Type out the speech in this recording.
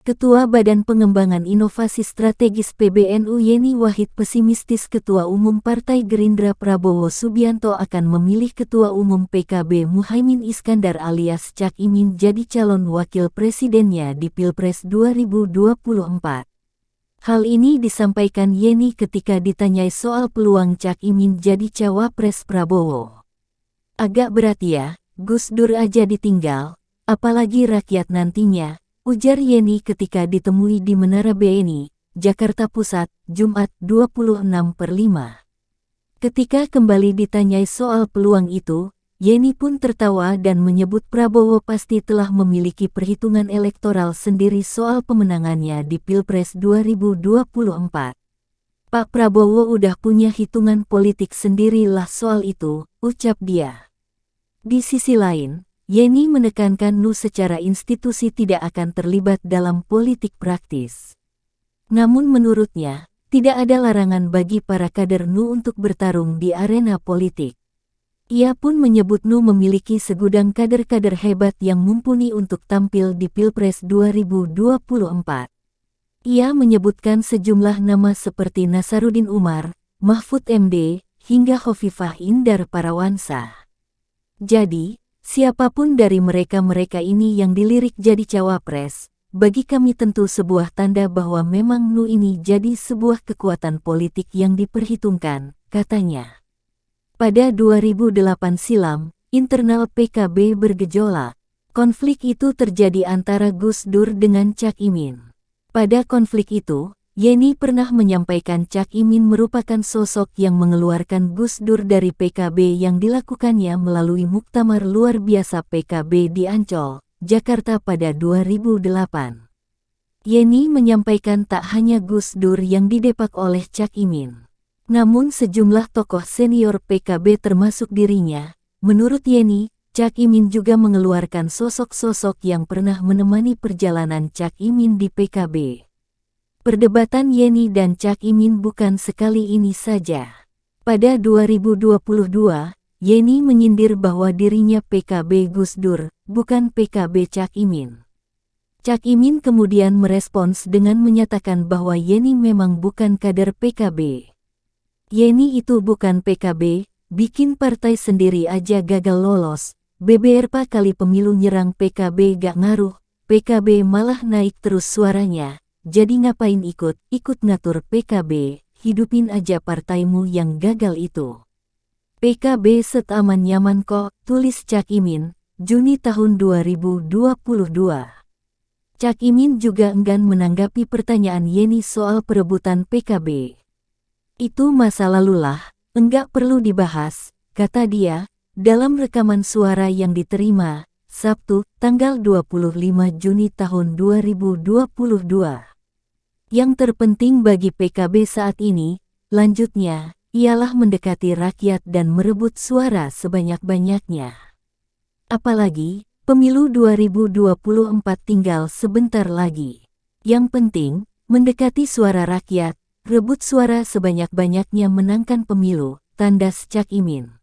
Ketua Badan Pengembangan Inovasi Strategis PBNU Yeni Wahid pesimistis Ketua Umum Partai Gerindra Prabowo Subianto akan memilih Ketua Umum PKB Muhaimin Iskandar alias Cak Imin jadi calon wakil presidennya di Pilpres 2024. Hal ini disampaikan Yeni ketika ditanyai soal peluang Cak Imin jadi cawapres Prabowo. "Agak berat ya, Gus Dur aja ditinggal, apalagi rakyat nantinya," ujar Yeni ketika ditemui di Menara BNI, Jakarta Pusat, Jumat 26/5. Ketika kembali ditanyai soal peluang itu, Yeni pun tertawa dan menyebut Prabowo pasti telah memiliki perhitungan elektoral sendiri soal pemenangannya di Pilpres 2024. "Pak Prabowo udah punya hitungan politik sendirilah soal itu," ucap dia. Di sisi lain, Yeni menekankan NU secara institusi tidak akan terlibat dalam politik praktis. Namun menurutnya, tidak ada larangan bagi para kader NU untuk bertarung di arena politik. Ia pun menyebut NU memiliki segudang kader-kader hebat yang mumpuni untuk tampil di Pilpres 2024. Ia menyebutkan sejumlah nama seperti Nasaruddin Umar, Mahfud MD, hingga Khofifah Indar Parawansa. "Jadi, siapapun dari mereka-mereka ini yang dilirik jadi cawapres, bagi kami tentu sebuah tanda bahwa memang NU ini jadi sebuah kekuatan politik yang diperhitungkan," katanya. Pada 2008 silam, internal PKB bergejolak. Konflik itu terjadi antara Gus Dur dengan Cak Imin. Pada konflik itu, Yeni pernah menyampaikan Cak Imin merupakan sosok yang mengeluarkan Gus Dur dari PKB yang dilakukannya melalui muktamar luar biasa PKB di Ancol, Jakarta pada 2008. Yeni menyampaikan tak hanya Gus Dur yang didepak oleh Cak Imin, namun sejumlah tokoh senior PKB termasuk dirinya. Menurut Yeni, Cak Imin juga mengeluarkan sosok-sosok yang pernah menemani perjalanan Cak Imin di PKB. Perdebatan Yeni dan Cak Imin bukan sekali ini saja. Pada 2022, Yeni menyindir bahwa dirinya PKB Gus Dur, bukan PKB Cak Imin. Cak Imin kemudian merespons dengan menyatakan bahwa Yeni memang bukan kader PKB. "Yeni itu bukan PKB, bikin partai sendiri aja gagal lolos, beberapa kali pemilu nyerang PKB gak ngaruh, PKB malah naik terus suaranya, jadi ngapain ikut ngatur PKB, hidupin aja partaimu yang gagal itu. PKB set aman nyaman kok," tulis Cak Imin, Juni tahun 2022. Cak Imin juga enggan menanggapi pertanyaan Yeni soal perebutan PKB. "Itu masa lalulah, enggak perlu dibahas," kata dia, dalam rekaman suara yang diterima, Sabtu, tanggal 25 Juni tahun 2022. "Yang terpenting bagi PKB saat ini," lanjutnya, "ialah mendekati rakyat dan merebut suara sebanyak-banyaknya. Apalagi, pemilu 2024 tinggal sebentar lagi. Yang penting, mendekati suara rakyat, rebut suara sebanyak-banyaknya menangkan pemilu," tandas Cak Imin.